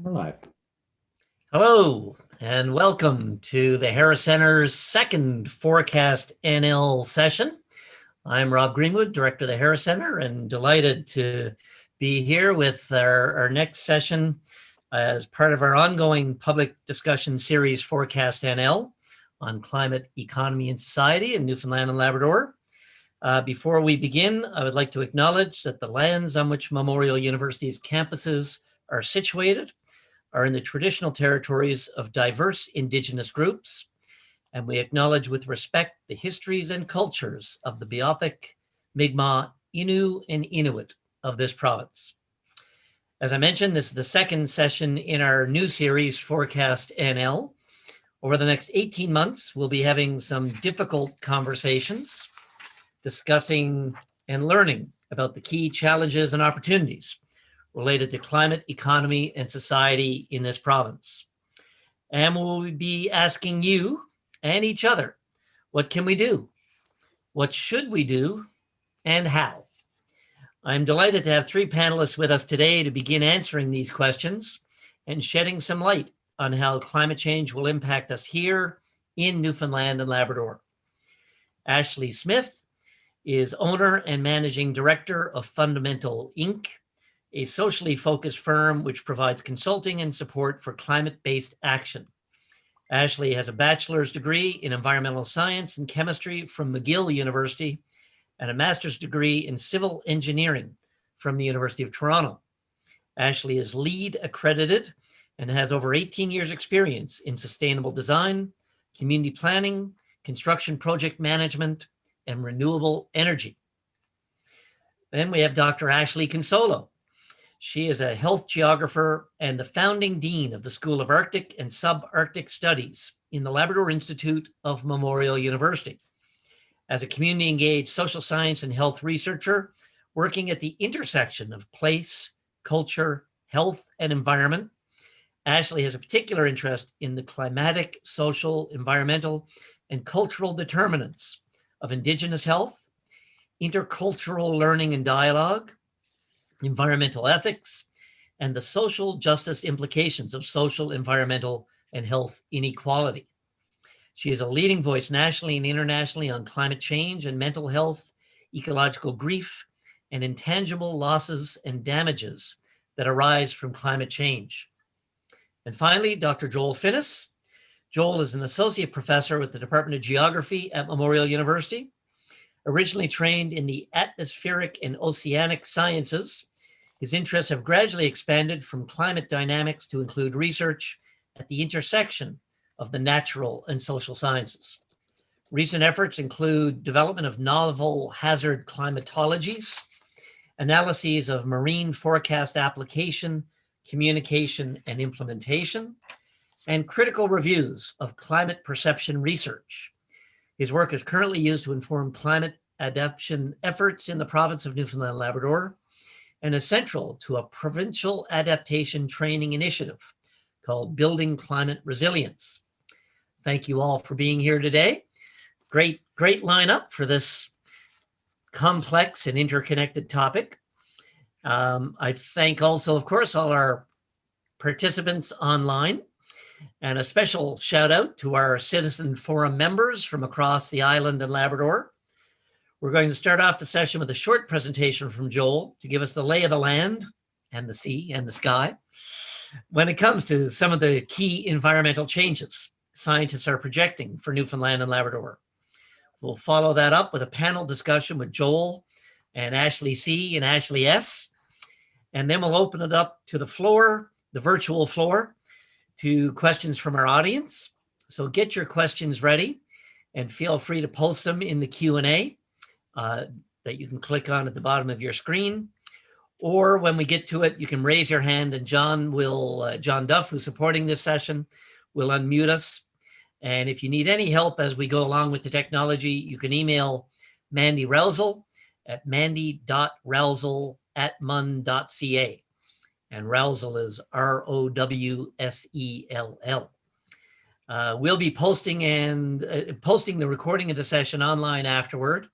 Right. Hello, and welcome to the Harris Center's second Forecast NL session. I'm Rob Greenwood, Director of the Harris Center, and delighted to be here with our next session as part of our ongoing public discussion series, Forecast NL, on climate, economy, and society in Newfoundland and Labrador. Before we begin, I would like to acknowledge that the lands on which Memorial University's campuses are situated are in the traditional territories of diverse Indigenous groups, and we acknowledge with respect the histories and cultures of the Beothuk, Mi'kmaq, Innu, and Inuit of this province. As I mentioned, this is the second session in our new series, Forecast NL. Over the next 18 months, we'll be having some difficult conversations, discussing and learning about the key challenges and opportunities related to climate, economy, and society in this province. And we'll be asking you and each other, what can we do? What should we do? And how? I'm delighted to have three panelists with us today to begin answering these questions and shedding some light on how climate change will impact us here in Newfoundland and Labrador. Ashley Smith is owner and managing director of Fundamental Inc., a socially focused firm which provides consulting and support for climate-based action. Ashley has a bachelor's degree in environmental science and chemistry from McGill University and a master's degree in civil engineering from the University of Toronto. Ashley is LEED accredited and has over 18 years experience in sustainable design, community planning, construction project management, and renewable energy. Then we have Dr. Ashley Consolo. She is a health geographer and the founding dean of the School of Arctic and Subarctic Studies in the Labrador Institute of Memorial University. As a community engaged social science and health researcher working at the intersection of place, culture, health, and environment, Ashley has a particular interest in the climatic, social, environmental, and cultural determinants of Indigenous health, intercultural learning and dialogue, environmental ethics, and the social justice implications of social, environmental, and health inequality. She is a leading voice nationally and internationally on climate change and mental health, ecological grief, and intangible losses and damages that arise from climate change. And finally, Dr. Joel Finnis. Joel is an associate professor with the Department of Geography at Memorial University. Originally trained in the atmospheric and oceanic sciences, his interests have gradually expanded from climate dynamics to include research at the intersection of the natural and social sciences. Recent efforts include development of novel hazard climatologies, analyses of marine forecast application, communication, and implementation, and critical reviews of climate perception research. His work is currently used to inform climate adaptation efforts in the province of Newfoundland and Labrador and is central to a provincial adaptation training initiative called Building Climate Resilience. Thank you all for being here today. Great lineup for this complex and interconnected topic. I thank also, of course, all our participants online. And a special shout out to our Citizen Forum members from across the island and Labrador. We're going to start off the session with a short presentation from Joel to give us the lay of the land and the sea and the sky when it comes to some of the key environmental changes scientists are projecting for Newfoundland and Labrador. We'll follow that up with a panel discussion with Joel and Ashley C. and Ashley S. And then we'll open it up to the floor, the virtual floor, to questions from our audience. So get your questions ready and feel free to post them in the Q&A that you can click on at the bottom of your screen. Or when we get to it, you can raise your hand and John Duff, who's supporting this session, will unmute us. And if you need any help as we go along with the technology, you can email Mandy Rousel at mandy.rousel@mun.ca. And Rousel is Rowsell. We'll be posting the recording of the session online afterward.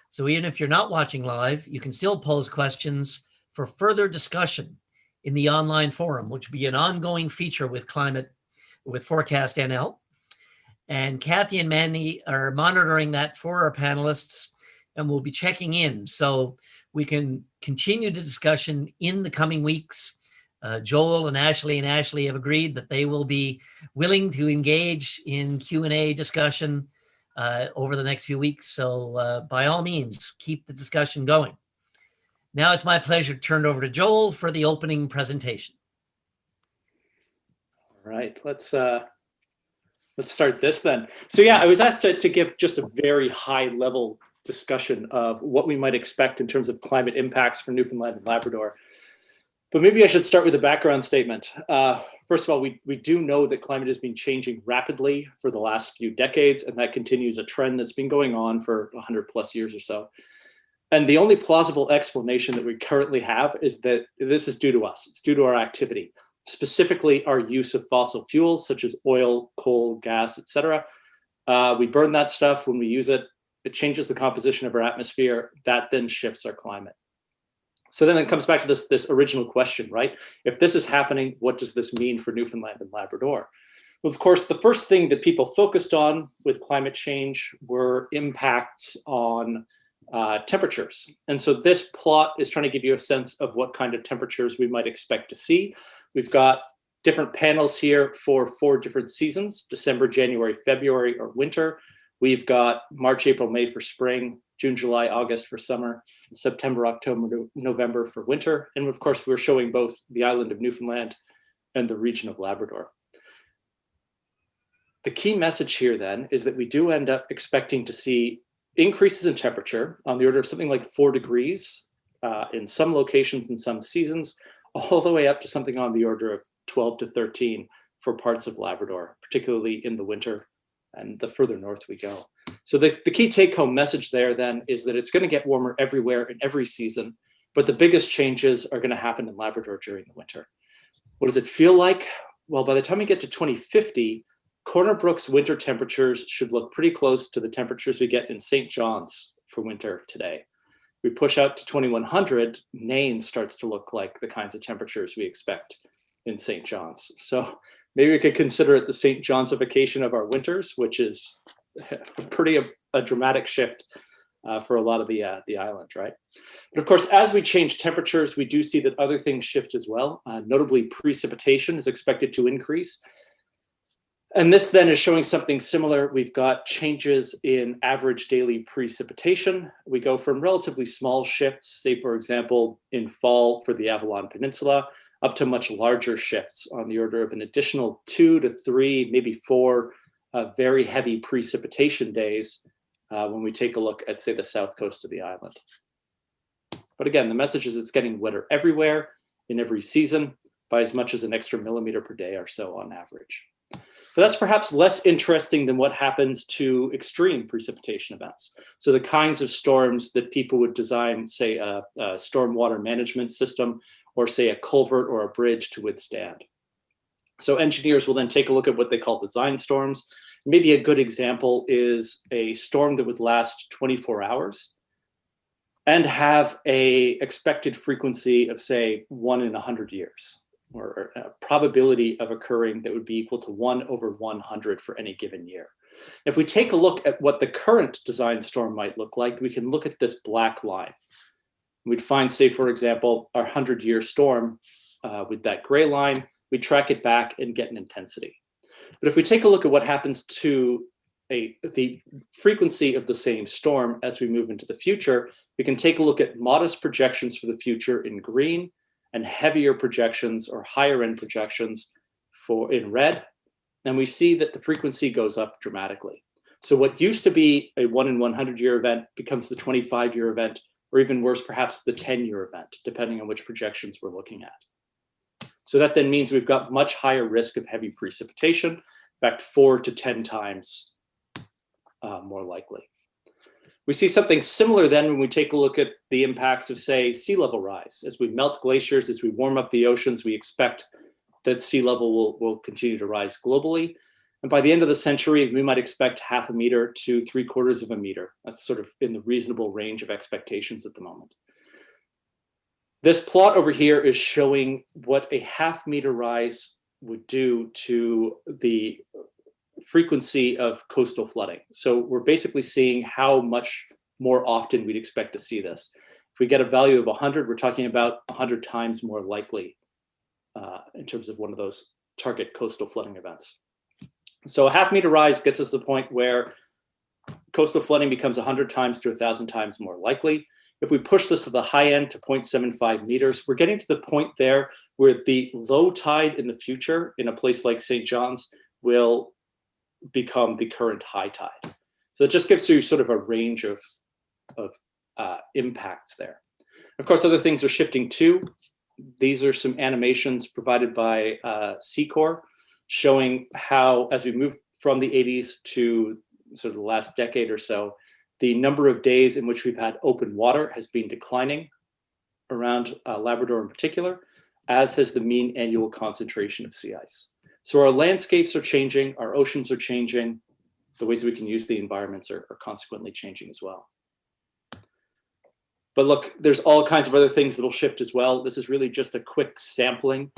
So even if you're not watching live, you can still pose questions for further discussion in the online forum, which will be an ongoing feature with ForecastNL. And Kathy and Manny are monitoring that for our panelists, and we'll be checking in so we can continue the discussion in the coming weeks. Joel and Ashley have agreed that they will be willing to engage in Q&A discussion over the next few weeks. So by all means, keep the discussion going. Now it's my pleasure to turn it over to Joel for the opening presentation. All right, let's start this then. So yeah, I was asked to give just a very high level discussion of what we might expect in terms of climate impacts for Newfoundland and Labrador. But maybe I should start with a background statement. First of all, we do know that climate has been changing rapidly for the last few decades, and that continues a trend that's been going on for 100 plus years or so. And the only plausible explanation that we currently have is that this is due to us. It's due to our activity, specifically our use of fossil fuels such as oil, coal, gas, etc. We burn that stuff. When we use it, it changes the composition of our atmosphere. That then shifts our climate. So then it comes back to this original question, right? If this is happening, what does this mean for Newfoundland and Labrador? Well, of course, the first thing that people focused on with climate change were impacts on temperatures. And so this plot is trying to give you a sense of what kind of temperatures we might expect to see. We've got different panels here for 4 different seasons: December, January, February, or winter. We've got March, April, May for spring, June, July, August for summer, September, October, November for winter. And of course, we're showing both the island of Newfoundland and the region of Labrador. The key message here then is that we do end up expecting to see increases in temperature on the order of something like 4 degrees in some locations in some seasons, all the way up to something on the order of 12 to 13 for parts of Labrador, particularly in the winter and the further north we go. So the key take-home message there then is that it's going to get warmer everywhere in every season, but the biggest changes are going to happen in Labrador during the winter. What does it feel like? Well, by the time we get to 2050, Corner Brook's winter temperatures should look pretty close to the temperatures we get in St. John's for winter today. If we push out to 2100, Nain starts to look like the kinds of temperatures we expect in St. John's. So maybe we could consider it the St. John'sification of our winters, which is a dramatic shift for a lot of the island, right? But of course, as we change temperatures, we do see that other things shift as well. Notably, precipitation is expected to increase. And this then is showing something similar. We've got changes in average daily precipitation. We go from relatively small shifts, say, for example, in fall for the Avalon Peninsula, up to much larger shifts on the order of an additional 2 to 3, maybe 4 very heavy precipitation days when we take a look at, say, the south coast of the island. But again, the message is it's getting wetter everywhere in every season by as much as an extra millimeter per day or so on average. But that's perhaps less interesting than what happens to extreme precipitation events. So the kinds of storms that people would design, say, a stormwater management system, or say a culvert or a bridge to withstand. So engineers will then take a look at what they call design storms. Maybe a good example is a storm that would last 24 hours and have a expected frequency of, say, 1 in 100 years. Or a probability of occurring that would be equal to 1 over 100 for any given year. If we take a look at what the current design storm might look like, we can look at this black line. We'd find, say, for example, our 100-year storm with that gray line. We track it back and get an intensity. But if we take a look at what happens to the frequency of the same storm as we move into the future, we can take a look at modest projections for the future in green, and heavier projections or higher end projections in red. And we see that the frequency goes up dramatically. So what used to be a 1 in 100 year event becomes the 25-year event, or even worse, perhaps the 10-year event, depending on which projections we're looking at. So that then means we've got much higher risk of heavy precipitation, in fact, 4 to 10 times more likely. We see something similar then when we take a look at the impacts of, say, sea level rise. As we melt glaciers, as we warm up the oceans, we expect that sea level will continue to rise globally. And by the end of the century, we might expect 0.5 meter to 3/4 of a meter. That's sort of in the reasonable range of expectations at the moment. This plot over here is showing what a half-meter rise would do to the frequency of coastal flooding. So we're basically seeing how much more often we'd expect to see this. If we get a value of 100, we're talking about 100 times more likely in terms of one of those target coastal flooding events. So a half-meter rise gets us to the point where coastal flooding becomes 100 times to 1,000 times more likely. If we push this to the high end to 0.75 meters, we're getting to the point there where the low tide in the future in a place like St. John's will become the current high tide. So it just gives you sort of a range of impacts there. Of course, other things are shifting too. These are some animations provided by Secor showing how, as we move from the 80s to sort of the last decade or so, the number of days in which we've had open water has been declining around Labrador in particular, as has the mean annual concentration of sea ice. So our landscapes are changing, our oceans are changing, the ways we can use the environments are consequently changing as well. But look, there's all kinds of other things that'll shift as well. This is really just a quick sampling.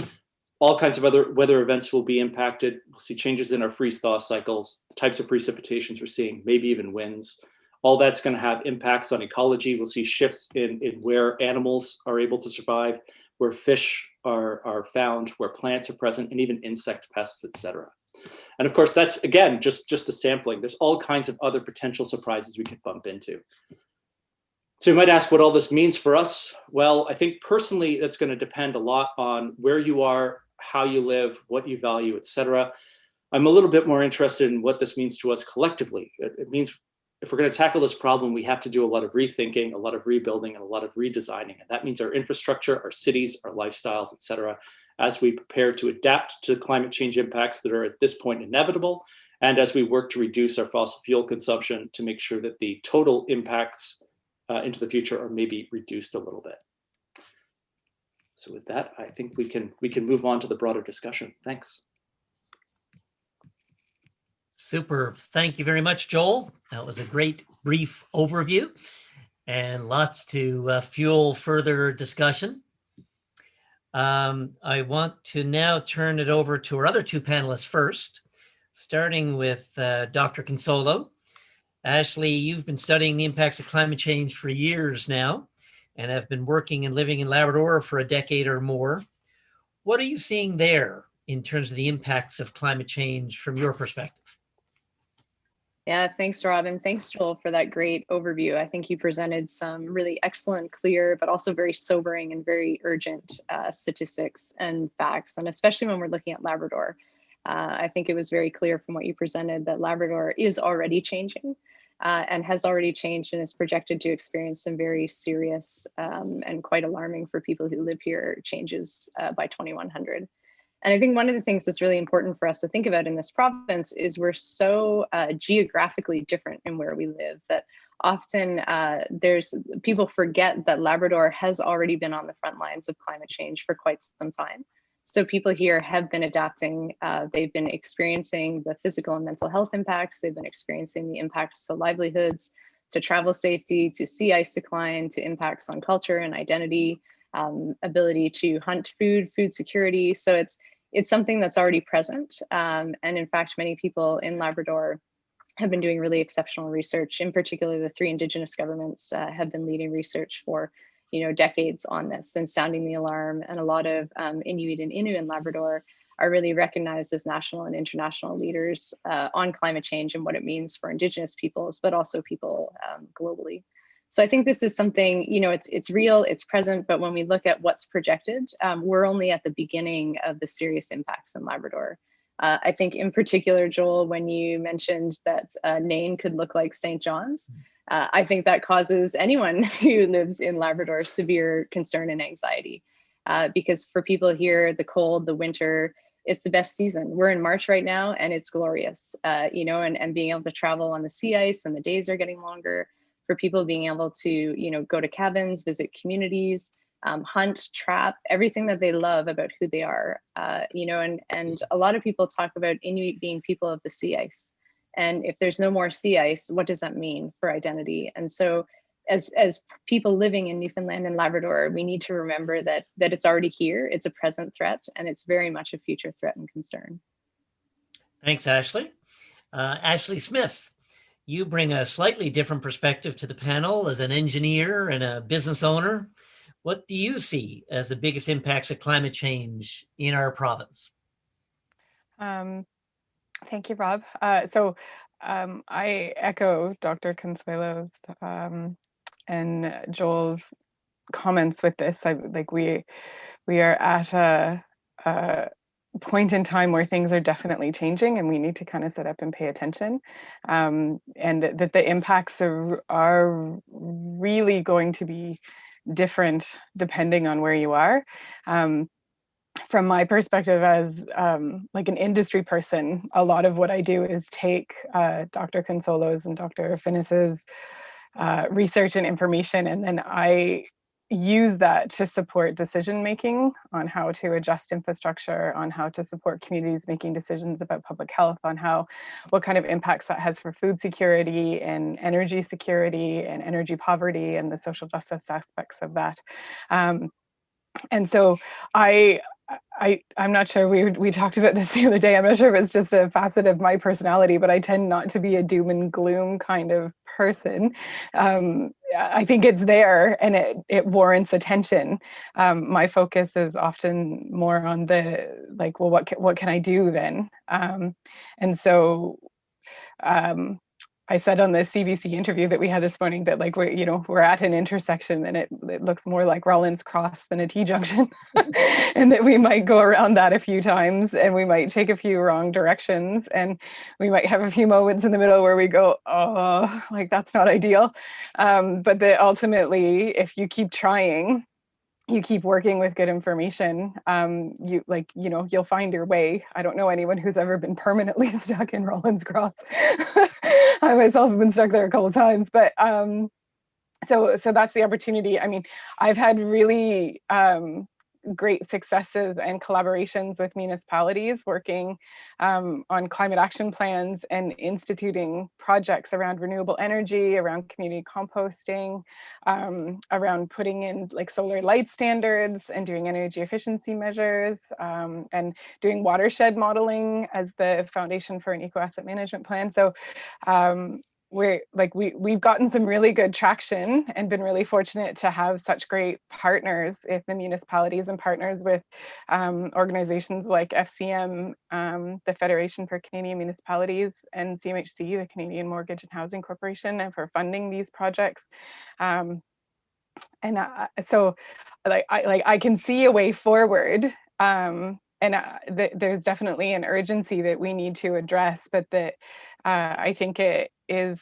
All kinds of other weather events will be impacted. We'll see changes in our freeze-thaw cycles, the types of precipitations we're seeing, maybe even winds. All that's going to have impacts on ecology. We'll see shifts in where animals are able to survive, where fish are found, where plants are present, and even insect pests, etc. And of course, that's, again, just a sampling. There's all kinds of other potential surprises we could bump into. So you might ask what all this means for us. Well, I think personally, that's going to depend a lot on where you are, how you live, what you value, etc. I'm a little bit more interested in what this means to us collectively. It means if we're going to tackle this problem, we have to do a lot of rethinking, a lot of rebuilding, and a lot of redesigning. And that means our infrastructure, our cities, our lifestyles, et cetera, as we prepare to adapt to climate change impacts that are at this point inevitable, and as we work to reduce our fossil fuel consumption to make sure that the total impacts into the future are maybe reduced a little bit. So with that, I think we can move on to the broader discussion. Thanks. Super. Thank you very much, Joel. That was a great brief overview and lots to fuel further discussion. I want to now turn it over to our other two panelists first, starting with Dr. Consolo. Ashley, you've been studying the impacts of climate change for years now and have been working and living in Labrador for a decade or more. What are you seeing there in terms of the impacts of climate change from your perspective? Yeah, thanks, Rob, and thanks, Joel, for that great overview. I think you presented some really excellent, clear, but also very sobering and very urgent statistics and facts, and especially when we're looking at Labrador. I think it was very clear from what you presented that Labrador is already changing and has already changed and is projected to experience some very serious and quite alarming for people who live here changes by 2100. And I think one of the things that's really important for us to think about in this province is we're so geographically different in where we live that often people forget that Labrador has already been on the front lines of climate change for quite some time. So people here have been adapting. They've been experiencing the physical and mental health impacts. They've been experiencing the impacts to livelihoods, to travel safety, to sea ice decline, to impacts on culture and identity, ability to hunt food security. So it's something that's already present. And in fact, many people in Labrador have been doing really exceptional research. In particular, the 3 Indigenous governments have been leading research for decades on this and sounding the alarm. And a lot of Inuit and Innu in Labrador are really recognized as national and international leaders on climate change and what it means for Indigenous peoples, but also people globally. So I think this is something, it's real, it's present, but when we look at what's projected, we're only at the beginning of the serious impacts in Labrador. I think in particular, Joel, when you mentioned that Nain could look like St. John's, I think that causes anyone who lives in Labrador severe concern and anxiety. Because for people here, the cold, the winter, it's the best season. We're in March right now and it's glorious, and being able to travel on the sea ice and the days are getting longer. For people being able to, go to cabins, visit communities, hunt, trap, everything that they love about who they are, and a lot of people talk about Inuit being people of the sea ice. And if there's no more sea ice, what does that mean for identity? And so as people living in Newfoundland and Labrador, we need to remember that it's already here. It's a present threat, and it's very much a future threat and concern. Thanks, Ashley. Ashley Smith, you bring a slightly different perspective to the panel as an engineer and a business owner. What do you see as the biggest impacts of climate change in our province? Thank you, Rob. I echo Dr. Consuelo's and Joel's comments with this. We are at a point in time where things are definitely changing, and we need to kind of sit up and pay attention, and that the impacts are really going to be different depending on where you are. From my perspective as like an industry person, a lot of what I do is take Dr. Consolo's and Dr. Finnis's research and information, and then I use that to support decision making on how to adjust infrastructure, on how to support communities making decisions about public health, on what kind of impacts that has for food security and energy security and energy poverty and the social justice aspects of that. And so I'm not sure, we talked about this the other day. I'm not sure if it's just a facet of my personality, but I tend not to be a doom and gloom kind of person. I think it's there and it warrants attention. My focus is often more on the, like, well, what can I do then? And so I said on the CBC interview that we had this morning that, like, we're at an intersection and it looks more like Rollins Cross than a T-junction, and that we might go around that a few times and we might take a few wrong directions and we might have a few moments in the middle where we go, oh, like, that's not ideal. But that ultimately, if you keep trying, you keep working with good information, you'll find your way. I don't know anyone who's ever been permanently stuck in Rollins Cross. I myself have been stuck there a couple of times, but so that's the opportunity. I mean, I've had really great successes and collaborations with municipalities working on climate action plans and instituting projects around renewable energy, around community composting, around putting in, like, solar light standards and doing energy efficiency measures, and doing watershed modeling as the foundation for an eco-asset management plan. So we've gotten some really good traction and been really fortunate to have such great partners with the municipalities and partners with organizations like FCM, the Federation for Canadian Municipalities, and CMHC, the Canadian Mortgage and Housing Corporation, and for funding these projects. So I can see a way forward. There's definitely an urgency that we need to address, but that I think it is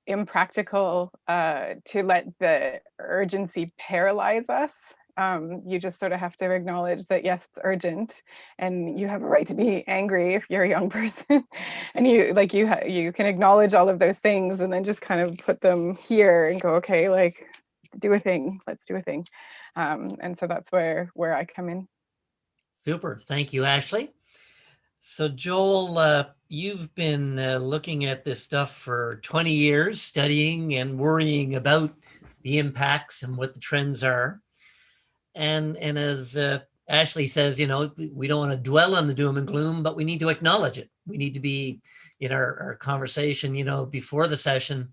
impractical to let the urgency paralyze us. You just sort of have to acknowledge that, yes, it's urgent, and you have a right to be angry if you're a young person, and you can acknowledge all of those things, and then just kind of put them here and go, okay, like, do a thing. Let's do a thing. And so that's where I come in. Super. Thank you, Ashley. So Joel, you've been looking at this stuff for 20 years, studying and worrying about the impacts and what the trends are. And as Ashley says, we don't want to dwell on the doom and gloom, but we need to acknowledge it. We need to be, in our conversation, before the session,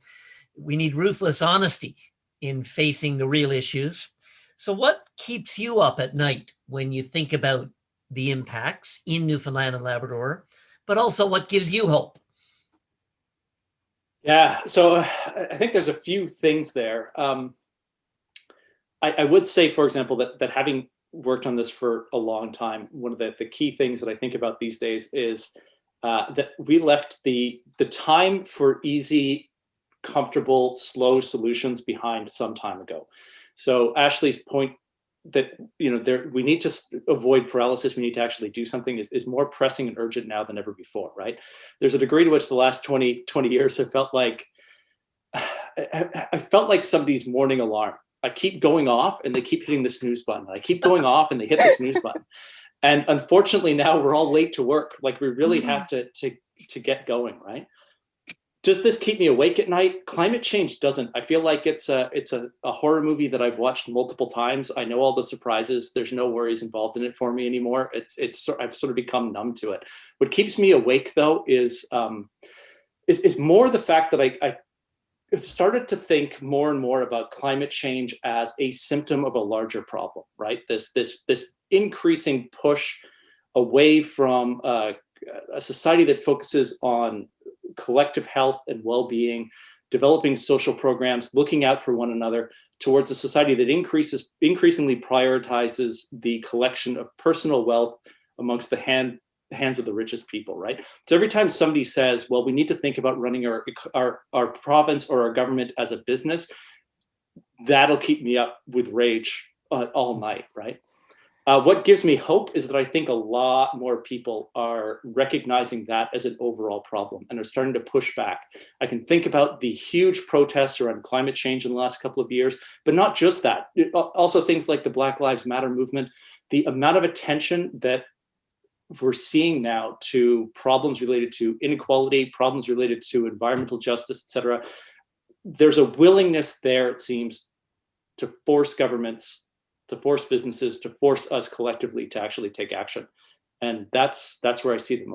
we need ruthless honesty in facing the real issues. So what keeps you up at night when you think about the impacts in Newfoundland and Labrador, but also what gives you hope? Yeah, so I think there's a few things there. I would say, for example, that having worked on this for a long time, one of the key things that I think about these days is that we left the time for easy, comfortable, slow solutions behind some time ago. So Ashley's point that we need to avoid paralysis, we need to actually do something is more pressing and urgent now than ever before, right? There's a degree to which the last 20 years have felt like I felt like somebody's morning alarm. I keep going off and they keep hitting the snooze button. I keep going off and they hit the snooze button. And unfortunately now we're all late to work. Like, we really have to get going, right? Does this keep me awake at night? Climate change doesn't. I feel like it's a horror movie that I've watched multiple times. I know all the surprises. There's no worries involved in it for me anymore. I've sort of become numb to it. What keeps me awake though is more the fact that I have started to think more and more about climate change as a symptom of a larger problem, right? This increasing push away from a society that focuses on collective health and well-being, developing social programs, looking out for one another, towards a society that increasingly prioritizes the collection of personal wealth amongst the hands of the richest people, right? So every time somebody says, well, we need to think about running our province or our government as a business, that'll keep me up with rage all night, right? What gives me hope is that I think a lot more people are recognizing that as an overall problem and are starting to push back. I can think about the huge protests around climate change in the last couple of years, but not just that. Also things like the Black Lives Matter movement, the amount of attention that we're seeing now to problems related to inequality, problems related to environmental justice, et cetera. There's a willingness there, it seems, to force governments, to force businesses, to force us collectively to actually take action. And that's where I see the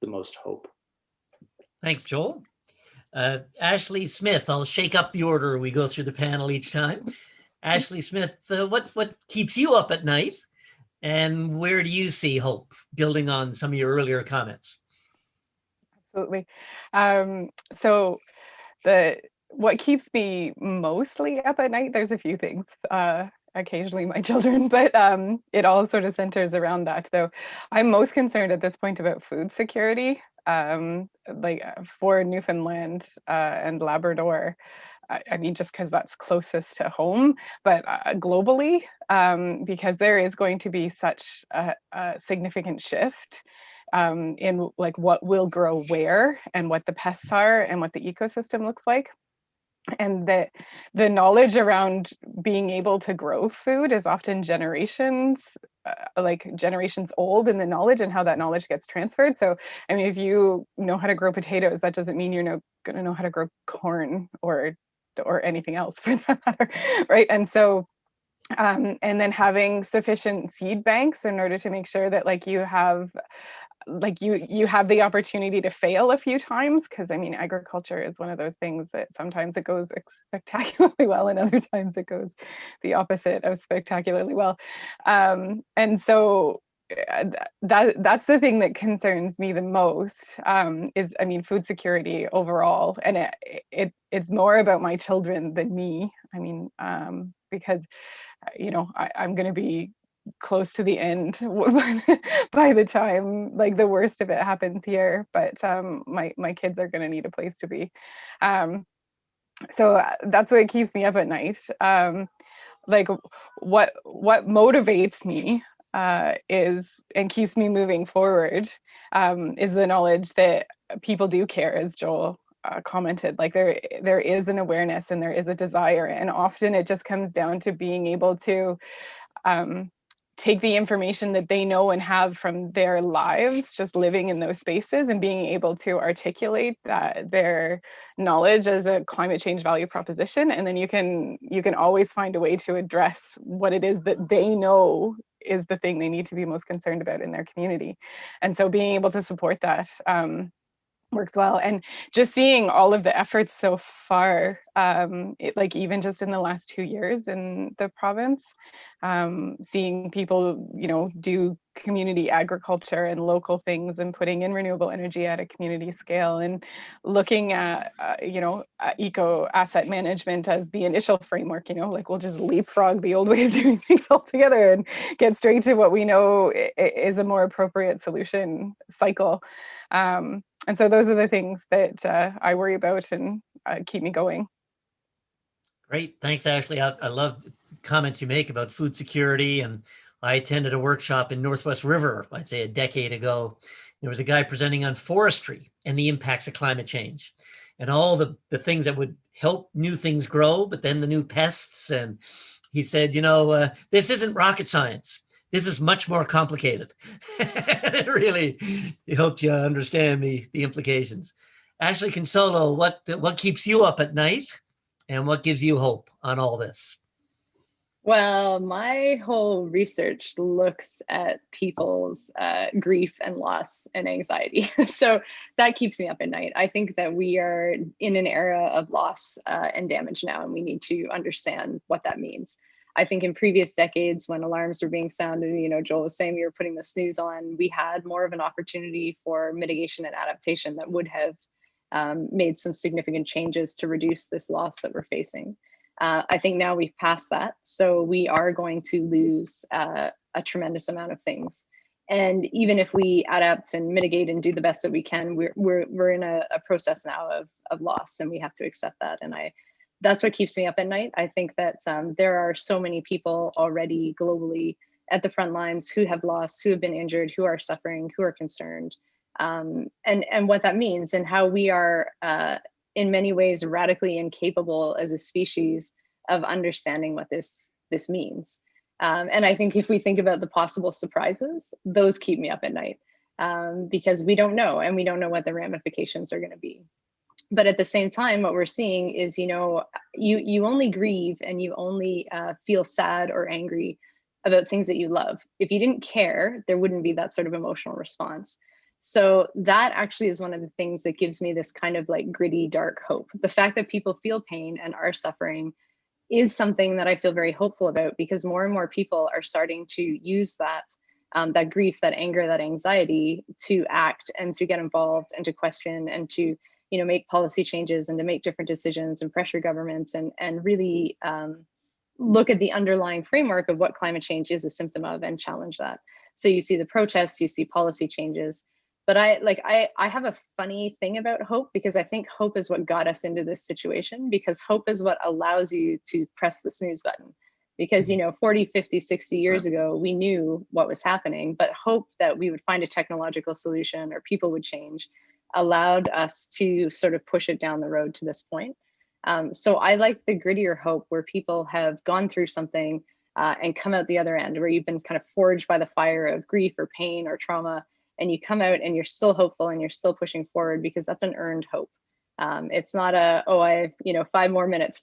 most hope. Thanks, Joel. Ashley Smith, I'll shake up the order we go through the panel each time. Ashley Smith, what keeps you up at night? And where do you see hope, building on some of your earlier comments? Absolutely. So what keeps me mostly up at night, there's a few things. Occasionally my children, but it all sort of centers around that. So I'm most concerned at this point about food security, like for Newfoundland and Labrador. I mean, just because that's closest to home, but globally, because there is going to be such a significant shift in like what will grow where and what the pests are and what the ecosystem looks like. And the knowledge around being able to grow food is often generations old in the knowledge and how that knowledge gets transferred. So, I mean, if you know how to grow potatoes, that doesn't mean you're going to know how to grow corn or anything else for that matter, right? And so, and then having sufficient seed banks in order to make sure that like you have the opportunity to fail a few times, because I mean agriculture is one of those things that sometimes it goes spectacularly well and other times it goes the opposite of spectacularly well, and so that's the thing that concerns me the most, is, I mean, food security overall, and it's more about my children than me. I mean, because you know I'm going to be close to the end by the time like the worst of it happens here, but my kids are going to need a place to be, so that's what keeps me up at night. Like what motivates me is, and keeps me moving forward, is the knowledge that people do care, as Joel commented. Like there is an awareness and there is a desire, and often it just comes down to being able to take the information that they know and have from their lives, just living in those spaces, and being able to articulate their knowledge as a climate change value proposition. And then you can always find a way to address what it is that they know is the thing they need to be most concerned about in their community. And so being able to support that works well. And just seeing all of the efforts so far, like even just in the last 2 years in the province, seeing people, you know, do community agriculture and local things and putting in renewable energy at a community scale, and looking at, eco asset management as the initial framework, you know, like we'll just leapfrog the old way of doing things altogether and get straight to what we know is a more appropriate solution cycle. And so those are the things that I worry about and keep me going. Great. Thanks, Ashley. I love the comments you make about food security. And I attended a workshop in Northwest River, I'd say a decade ago. There was a guy presenting on forestry and the impacts of climate change and all the things that would help new things grow, but then the new pests. And he said, this isn't rocket science. This is much more complicated. It really helped you understand the implications. Ashley Consolo, what keeps you up at night and what gives you hope on all this? Well, my whole research looks at people's grief and loss and anxiety. So that keeps me up at night. I think that we are in an era of loss and damage now, and we need to understand what that means. I think in previous decades, when alarms were being sounded, Joel was saying we were putting the snooze on, we had more of an opportunity for mitigation and adaptation that would have made some significant changes to reduce this loss that we're facing. I think now we've passed that. So we are going to lose a tremendous amount of things. And even if we adapt and mitigate and do the best that we can, we're in a process now of loss, and we have to accept that. And that's what keeps me up at night. I think that there are so many people already globally at the front lines who have lost, who have been injured, who are suffering, who are concerned, and what that means, and how we are in many ways radically incapable as a species of understanding what this means. And I think if we think about the possible surprises, those keep me up at night, because we don't know, and we don't know what the ramifications are going to be. But at the same time, what we're seeing is, you only grieve and you only feel sad or angry about things that you love. If you didn't care, there wouldn't be that sort of emotional response. So that actually is one of the things that gives me this kind of like gritty, dark hope. The fact that people feel pain and are suffering is something that I feel very hopeful about, because more and more people are starting to use that grief, that anger, that anxiety to act and to get involved and to question and to make policy changes and to make different decisions and pressure governments and really look at the underlying framework of what climate change is a symptom of and challenge that. So you see the protests, you see policy changes. But I have a funny thing about hope, because I think hope is what got us into this situation, because hope is what allows you to press the snooze button. Because 40, 50, 60 years ago, we knew what was happening, but hope that we would find a technological solution or people would change allowed us to sort of push it down the road to this point. So I like the grittier hope where people have gone through something and come out the other end, where you've been kind of forged by the fire of grief or pain or trauma, and you come out and you're still hopeful and you're still pushing forward, because that's an earned hope. It's not a, I 5 more minutes.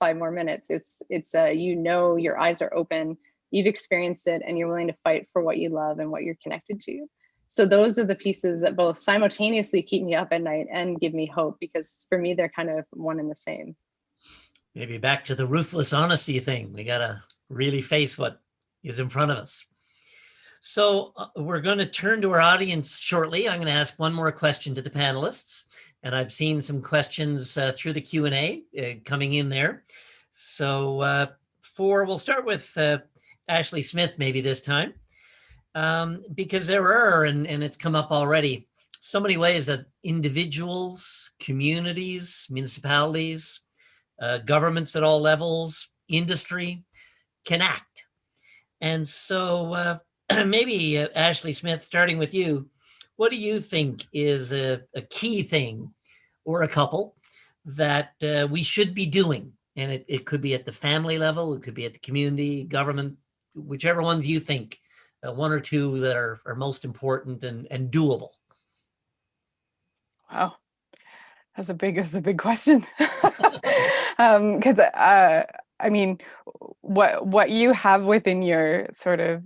It's your eyes are open, you've experienced it, and you're willing to fight for what you love and what you're connected to. So those are the pieces that both simultaneously keep me up at night and give me hope, because for me, they're kind of one and the same. Maybe back to the ruthless honesty thing. We got to really face what is in front of us. So we're going to turn to our audience shortly. I'm going to ask one more question to the panelists, and I've seen some questions through the Q&A coming in there. So we'll start with Ashley Smith maybe this time, because there are, and it's come up already, so many ways that individuals, communities, municipalities, governments at all levels, industry can act. And so maybe Ashley Smith, starting with you, what do you think is a key thing or a couple that we should be doing? And it could be at the family level, it could be at the community, government, whichever ones you think, one or two that are most important and doable. Wow, that's a big question. Because I mean, what you have within your sort of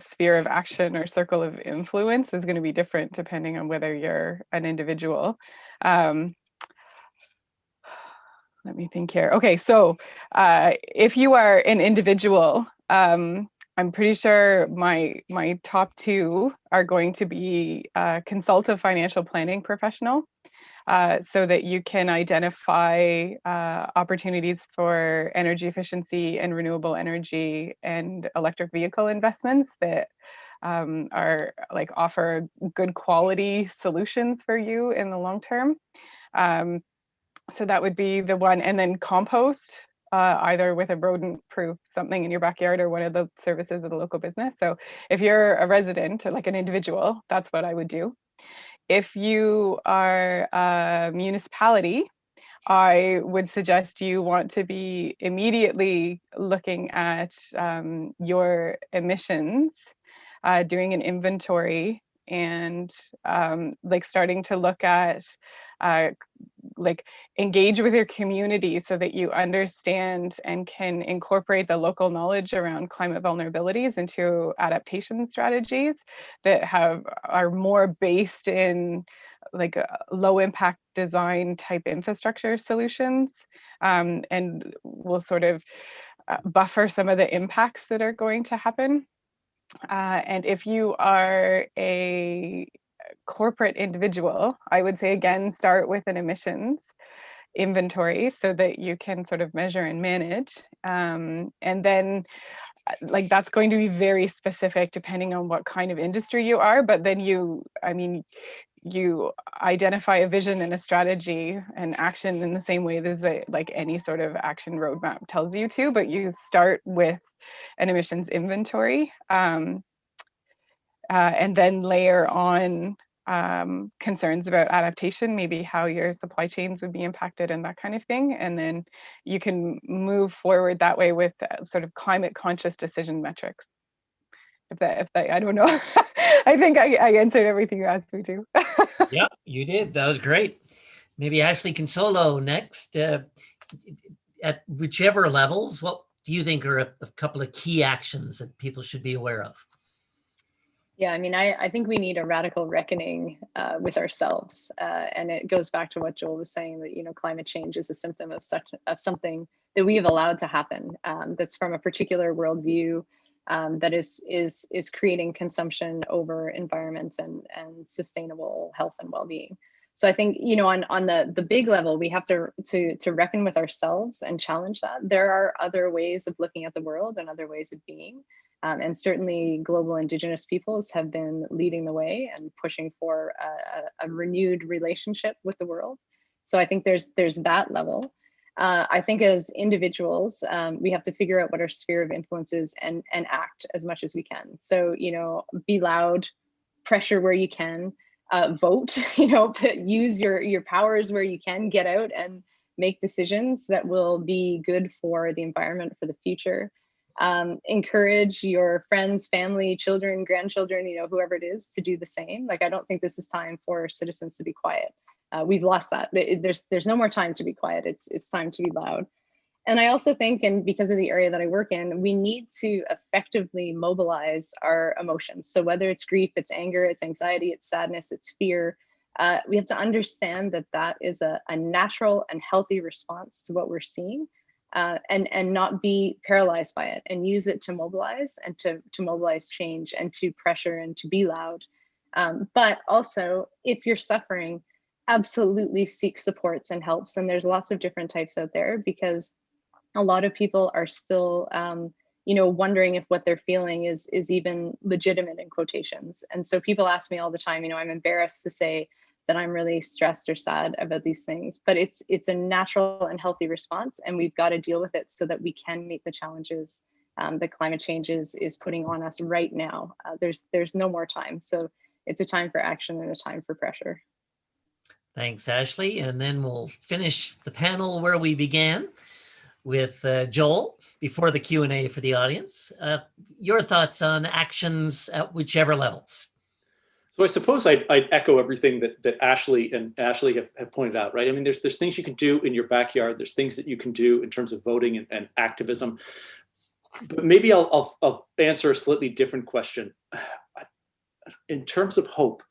sphere of action or circle of influence is going to be different depending on whether you're an individual. Let me think here. Okay, so if you are an individual, I'm pretty sure my top 2 are going to be consult a financial planning professional, so that you can identify opportunities for energy efficiency and renewable energy and electric vehicle investments that are offer good quality solutions for you in the long term. So that would be the one. And then compost, either with a rodent-proof something in your backyard or one of the services of the local business. So if you're a resident, like an individual, that's what I would do. If you are a municipality, I would suggest you want to be immediately looking at your emissions, doing an inventory, and starting to look at like engage with your community so that you understand and can incorporate the local knowledge around climate vulnerabilities into adaptation strategies that are more based in like low impact design type infrastructure solutions, and will sort of buffer some of the impacts that are going to happen. And if you are a corporate individual, I would say again, start with an emissions inventory so that you can sort of measure and manage. And then like that's going to be very specific depending on what kind of industry you are, but then you identify a vision and a strategy and action in the same way as like any sort of action roadmap tells you to, but you start with an emissions inventory, and then layer on concerns about adaptation, maybe how your supply chains would be impacted and that kind of thing. And then you can move forward that way with sort of climate conscious decision metrics. If that, I don't know. I think I answered everything you asked me to. Yeah, you did. That was great. Maybe Ashley Consolo next. At whichever levels, what do you think are a couple of key actions that people should be aware of? Yeah, I mean, I think we need a radical reckoning with ourselves, and it goes back to what Joel was saying, that climate change is a symptom of something that we have allowed to happen, that's from a particular worldview, that is creating consumption over environments and sustainable health and well-being. So I think on the big level, we have to reckon with ourselves and challenge that. There are other ways of looking at the world and other ways of being. And certainly global Indigenous peoples have been leading the way and pushing for a renewed relationship with the world. So I think there's that level. I think as individuals, we have to figure out what our sphere of influence is and act as much as we can. So, be loud, pressure where you can, vote, use your powers where you can, get out and make decisions that will be good for the environment for the future. Encourage your friends, family, children, grandchildren, whoever it is, to do the same. Like, I don't think this is time for citizens to be quiet. We've lost that. There's no more time to be quiet. It's time to be loud. And I also think, and because of the area that I work in, we need to effectively mobilize our emotions. So whether it's grief, it's anger, it's anxiety, it's sadness, it's fear, we have to understand that is a natural and healthy response to what we're seeing. And not be paralyzed by it, and use it to mobilize and to mobilize change and to pressure and to be loud. But also, if you're suffering, absolutely seek supports and helps. And there's lots of different types out there, because a lot of people are still, wondering if what they're feeling is even legitimate, in quotations. And so people ask me all the time, I'm embarrassed to say that I'm really stressed or sad about these things, but it's a natural and healthy response, and we've got to deal with it so that we can meet the challenges that climate change is putting on us right now. There's no more time, so it's a time for action and a time for pressure. Thanks, Ashley. And then we'll finish the panel where we began with Joel before the Q&A for the audience. Your thoughts on actions at whichever levels? So I suppose I'd echo everything that Ashley have pointed out, right? I mean, there's things you can do in your backyard. There's things that you can do in terms of voting and activism. But maybe I'll answer a slightly different question. In terms of hope,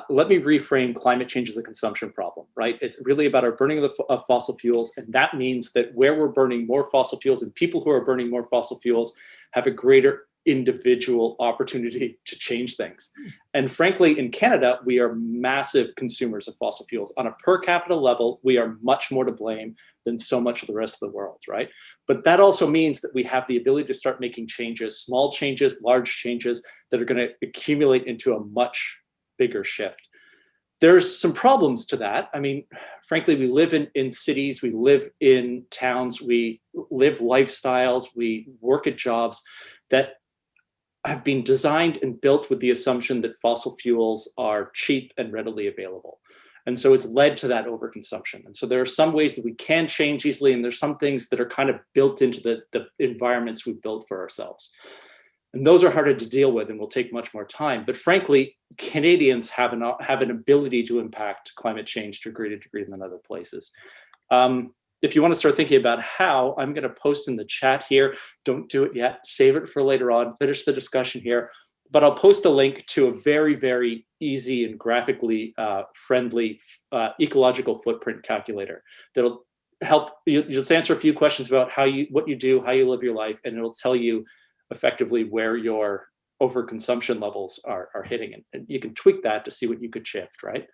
let me reframe climate change as a consumption problem, right? It's really about our burning of fossil fuels. And that means that where we're burning more fossil fuels, and people who are burning more fossil fuels have a greater individual opportunity to change things. And frankly, in Canada, we are massive consumers of fossil fuels. On a per capita level, we are much more to blame than so much of the rest of the world, right? But that also means that we have the ability to start making changes, small changes, large changes, that are going to accumulate into a much bigger shift. There's some problems to that. I mean, frankly, we live in cities, we live in towns, we live lifestyles, we work at jobs that have been designed and built with the assumption that fossil fuels are cheap and readily available. And so it's led to that overconsumption. And so there are some ways that we can change easily, and there's some things that are kind of built into the environments we've built for ourselves. And those are harder to deal with and will take much more time. But frankly, Canadians have an ability to impact climate change to a greater degree than other places. If you want to start thinking about how, I'm going to post in the chat here. Don't do it yet. Save it for later on. Finish the discussion here. But I'll post a link to a very, very easy and graphically friendly ecological footprint calculator that'll help you just answer a few questions about what you do, how you live your life, and it'll tell you effectively where your overconsumption levels are hitting. And you can tweak that to see what you could shift, right?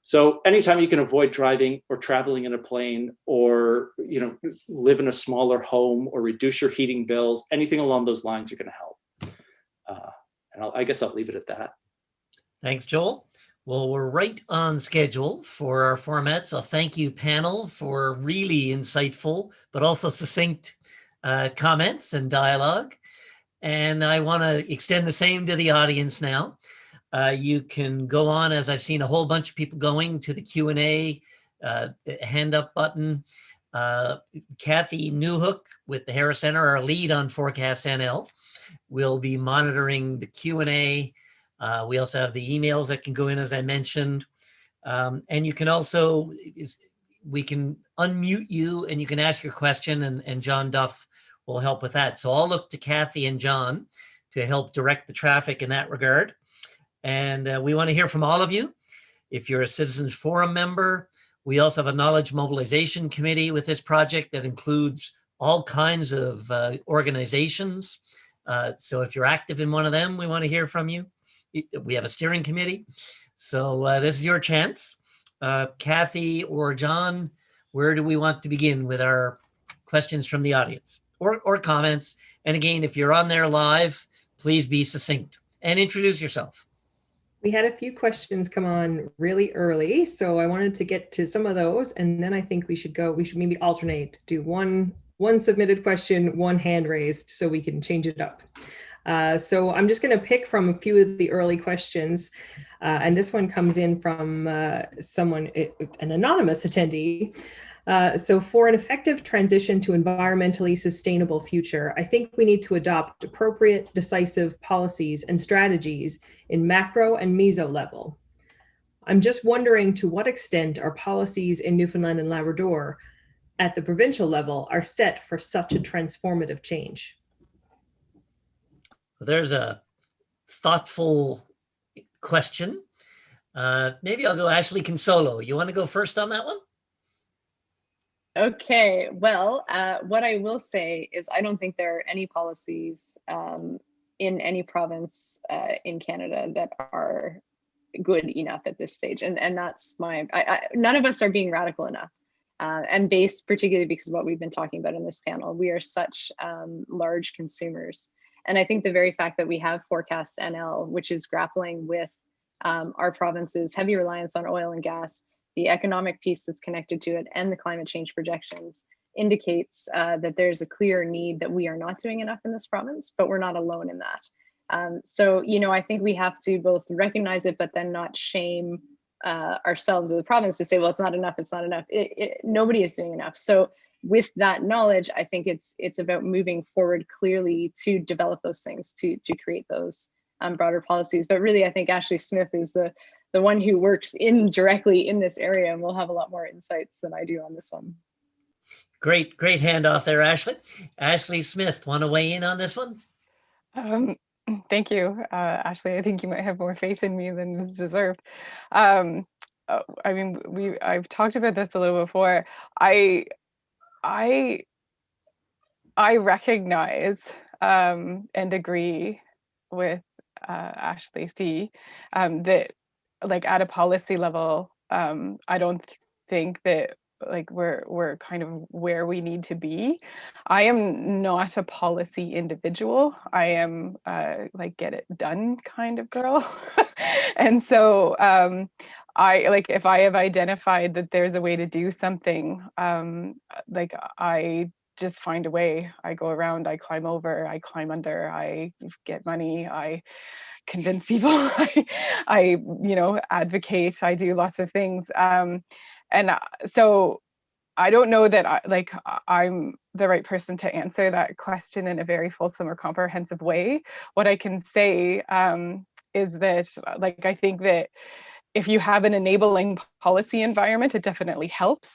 So anytime you can avoid driving or traveling in a plane, or live in a smaller home, or reduce your heating bills, anything along those lines are going to help. And I guess I'll leave it at that. Thanks, Joel. Well, we're right on schedule for our format. So thank you, panel, for really insightful, but also succinct comments and dialogue. And I want to extend the same to the audience now. You can go on, as I've seen a whole bunch of people going, to the Q&A hand up button. Kathy Newhook with the Harris Center, our lead on ForecastNL, will be monitoring the Q&A. We also have the emails that can go in, as I mentioned. And you can also, we can unmute you and you can ask your question, and John Duff will help with that. So I'll look to Kathy and John to help direct the traffic in that regard. And we want to hear from all of you. If you're a Citizens Forum member, we also have a knowledge mobilization committee with this project that includes all kinds of organizations. So if you're active in one of them, we want to hear from you. We have a steering committee. So this is your chance. Kathy or John, where do we want to begin with our questions from the audience or comments? And again, if you're on there live, please be succinct and introduce yourself. We had a few questions come on really early, so I wanted to get to some of those, and then I think we should maybe alternate, do one submitted question, one hand raised, so we can change it up. So I'm just going to pick from a few of the early questions, and this one comes in from an anonymous attendee. So for an effective transition to environmentally sustainable future, I think we need to adopt appropriate, decisive policies and strategies in macro and meso level. I'm just wondering to what extent our policies in Newfoundland and Labrador at the provincial level are set for such a transformative change. There's a thoughtful question. Maybe I'll go Ashley Consolo. You want to go first on that one? Okay, well, what I will say is I don't think there are any policies in any province in Canada that are good enough at this stage. And that's none of us are being radical enough. And based particularly because of what we've been talking about in this panel, we are such large consumers. And I think the very fact that we have ForecastNL, which is grappling with our province's heavy reliance on oil and gas, the economic piece that's connected to it, and the climate change projections, indicates that there's a clear need that we are not doing enough in this province, but we're not alone in that. So, I think we have to both recognize it, but then not shame ourselves as the province to say, well, it's not enough, it's not enough. Nobody is doing enough. So with that knowledge, I think it's about moving forward clearly to develop those things, to create those broader policies. But really, I think Ashley Smith is the one who works directly in this area, and will have a lot more insights than I do on this one. Great handoff there, Ashley. Ashley Smith, want to weigh in on this one? Thank you, Ashley. I think you might have more faith in me than is deserved. I mean, I've talked about this a little before. I recognize and agree with Ashley C. That, like, at a policy level, I don't think that we're kind of where we need to be. I am not a policy individual. I am get it done kind of girl. And so if I have identified that there's a way to do something, I just find a way. I go around, I climb over, I climb under, I get money, I convince people, I advocate, I do lots of things. And so I don't know that I'm the right person to answer that question in a very fulsome or comprehensive way. What I can say is that, like, I think that if you have an enabling policy environment, it definitely helps.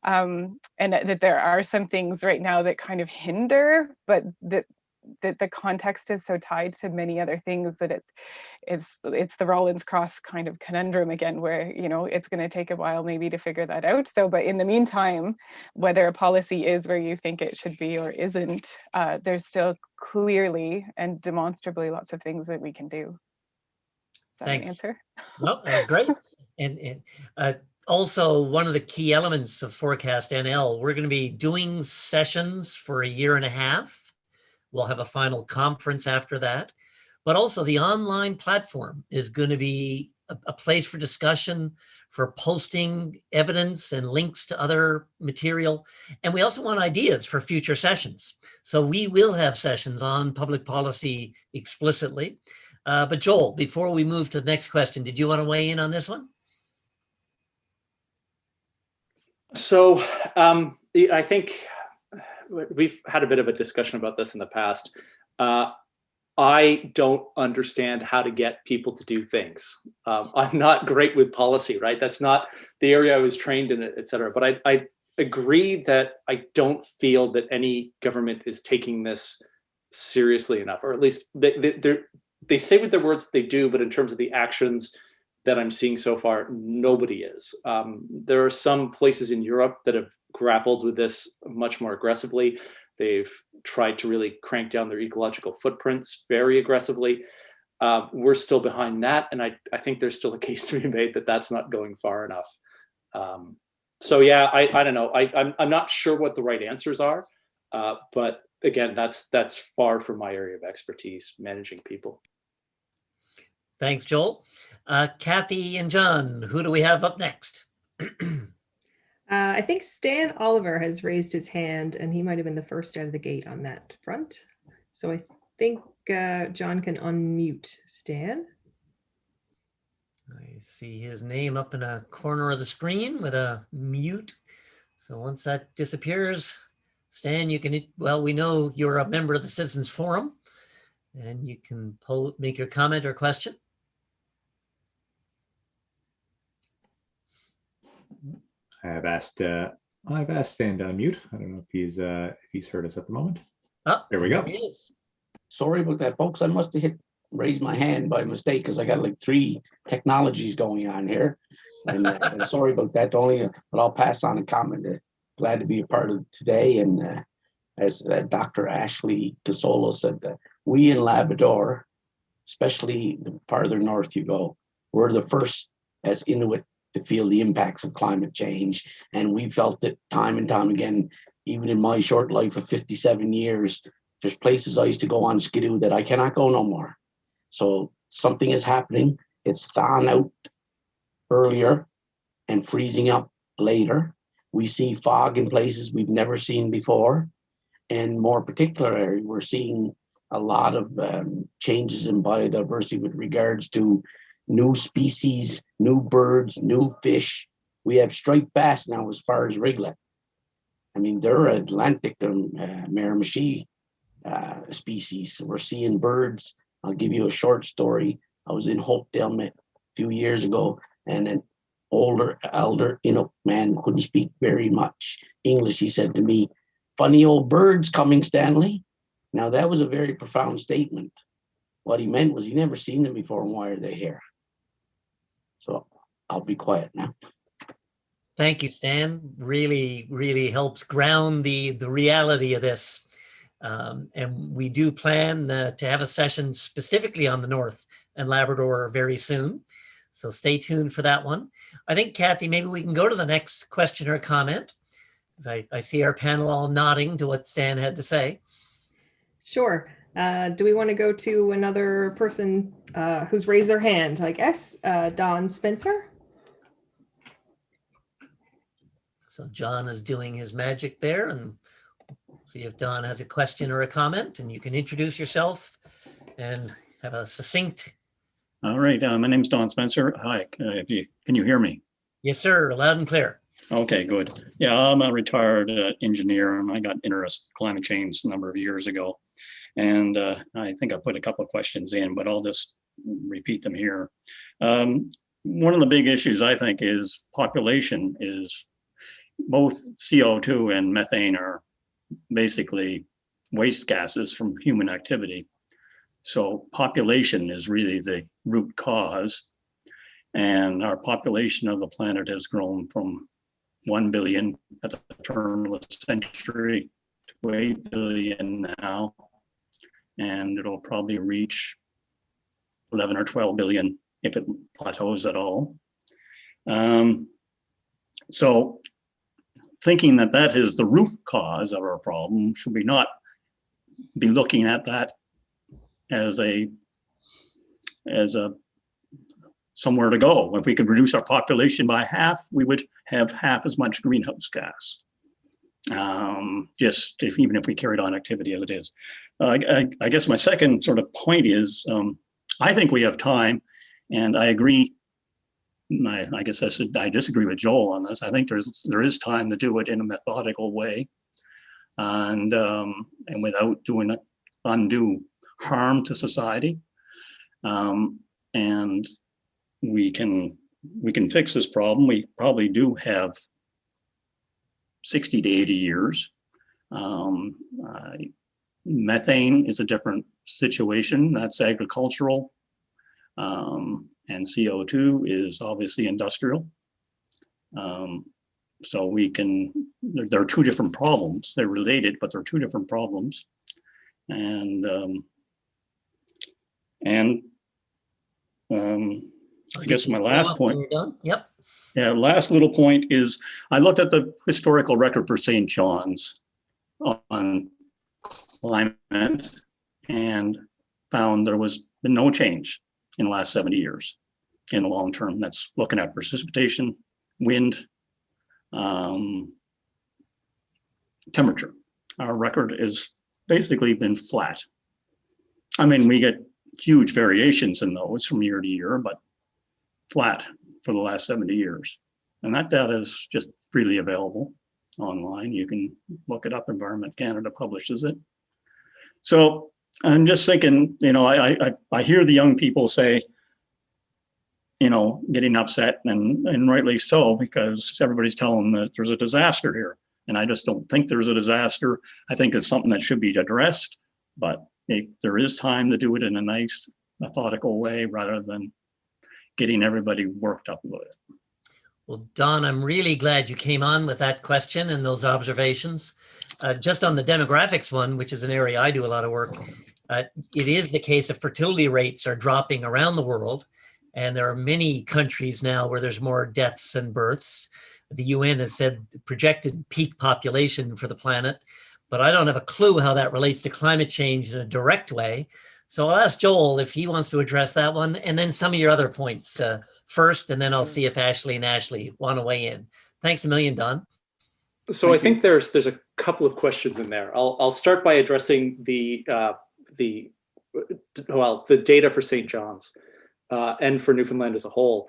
And that there are some things right now that kind of hinder, but that the context is so tied to many other things that it's the Rollins Cross kind of conundrum again, where, you know, it's going to take a while maybe to figure that out. So, but in the meantime, whether a policy is where you think it should be or isn't, there's still clearly and demonstrably lots of things that we can do. Is that Thanks. an answer? No, that was great. And also, one of the key elements of ForecastNL, we're going to be doing sessions for a year and a half. We'll have a final conference after that. But also, the online platform is going to be a place for discussion, for posting evidence and links to other material. And we also want ideas for future sessions. So we will have sessions on public policy explicitly. But Joel, before we move to the next question, did you want to weigh in on this one? So I think we've had a bit of a discussion about this in the past. I don't understand how to get people to do things. I'm not great with policy, right? That's not the area I was trained in, et cetera. But I agree that I don't feel that any government is taking this seriously enough, or at least they say with their words they do, but in terms of the actions that I'm seeing so far, nobody is. There are some places in Europe that have grappled with this much more aggressively. They've tried to really crank down their ecological footprints very aggressively. We're still behind that, and I think there's still a case to be made that that's not going far enough. So yeah, I don't know. I'm not sure what the right answers are, but again, that's far from my area of expertise, managing people. Thanks, Joel. Kathy and John, who do we have up next? I think Stan Oliver has raised his hand, and he might have been the first out of the gate on that front. So I think John can unmute Stan. I see his name up in a corner of the screen with a mute. So once that disappears, Stan, you can, well, we know you're a member of the Citizens Forum, and you can make your comment or question. I've asked Stan to unmute. I don't know if he's heard us at the moment. Oh, there we go. He is. Sorry about that, folks. I must have raised my hand by mistake because I got like 3 technologies going on here. And sorry about that. But I'll pass on a comment. Glad to be a part of today. And as Dr. Ashley Casolo said, we in Labrador, especially the farther north you go, we're the first as Inuit to feel the impacts of climate change. And we felt it time and time again, even in my short life of 57 years, there's places I used to go on skidoo that I cannot go no more. So something is happening. It's thawing out earlier and freezing up later. We see fog in places we've never seen before. And more particularly, we're seeing a lot of changes in biodiversity with regards to new species, new birds, new fish. We have striped bass now as far as Riglet. I mean, they're Atlantic and Miramichi species. We're seeing birds. I'll give you a short story. I was in Hopedale a few years ago, and an elder Inuk man couldn't speak very much English. He said to me, "Funny old birds coming, Stanley." Now, that was a very profound statement. What he meant was he never seen them before, and why are they here? So I'll be quiet now. Thank you, Stan. Really, really helps ground the reality of this. And we do plan to have a session specifically on the North and Labrador very soon. So stay tuned for that one. I think, Kathy, maybe we can go to the next question or comment, because I see our panel all nodding to what Stan had to say. Sure. Do we want to go to another person who's raised their hand? I guess Don Spencer. So John is doing his magic there, and see if Don has a question or a comment, and you can introduce yourself and have a succinct. All right. My name's Don Spencer. Hi. Can you hear me? Yes, sir. Loud and clear. Okay, good. Yeah, I'm a retired engineer, and I got interested in climate change a number of years ago. And I think I put a couple of questions in, but I'll just repeat them here. One of the big issues, I think, is population. Is both CO2 and methane are basically waste gases from human activity. So population is really the root cause. And our population of the planet has grown from 1 billion at the turn of the century to 8 billion now. And it'll probably reach 11 or 12 billion if it plateaus at all. So thinking that that is the root cause of our problem, should we not be looking at that as a somewhere to go? If we could reduce our population by half, we would have half as much greenhouse gas. Even if we carried on activity as it is. I guess my second sort of point is, I think we have time, and I agree. I guess I disagree with Joel on this. I think there is time to do it in a methodical way, and without doing undue harm to society. And we can fix this problem. We probably do have 60 to 80 years. Methane is a different situation. That's agricultural. And CO2 is obviously industrial. So there are two different problems. They're related, but they're two different problems. And I guess my last point. Yep. Yeah, last little point is I looked at the historical record for St. John's on climate and found there was been no change in the last 70 years in the long term. That's looking at precipitation, wind, temperature. Our record has basically been flat. I mean, we get huge variations in those from year to year, but flat for the last 70 years. And that data is just freely available online. You can look it up. Environment Canada publishes it. So I'm just thinking, I hear the young people say, getting upset, and rightly so, because everybody's telling them that there's a disaster here. And I just don't think there's a disaster. I think it's something that should be addressed, but there is time to do it in a nice, methodical way rather than getting everybody worked up about it. Well, Don, I'm really glad you came on with that question and those observations. Just on the demographics one, which is an area I do a lot of work, it is the case that fertility rates are dropping around the world. And there are many countries now where there's more deaths than births. The UN has said the projected peak population for the planet, but I don't have a clue how that relates to climate change in a direct way. So I'll ask Joel if he wants to address that one, and then some of your other points first, and then I'll see if Ashley and Ashley want to weigh in. Thanks a million, Don. So I think there's a couple of questions in there. I'll start by addressing the data for St. John's and for Newfoundland as a whole.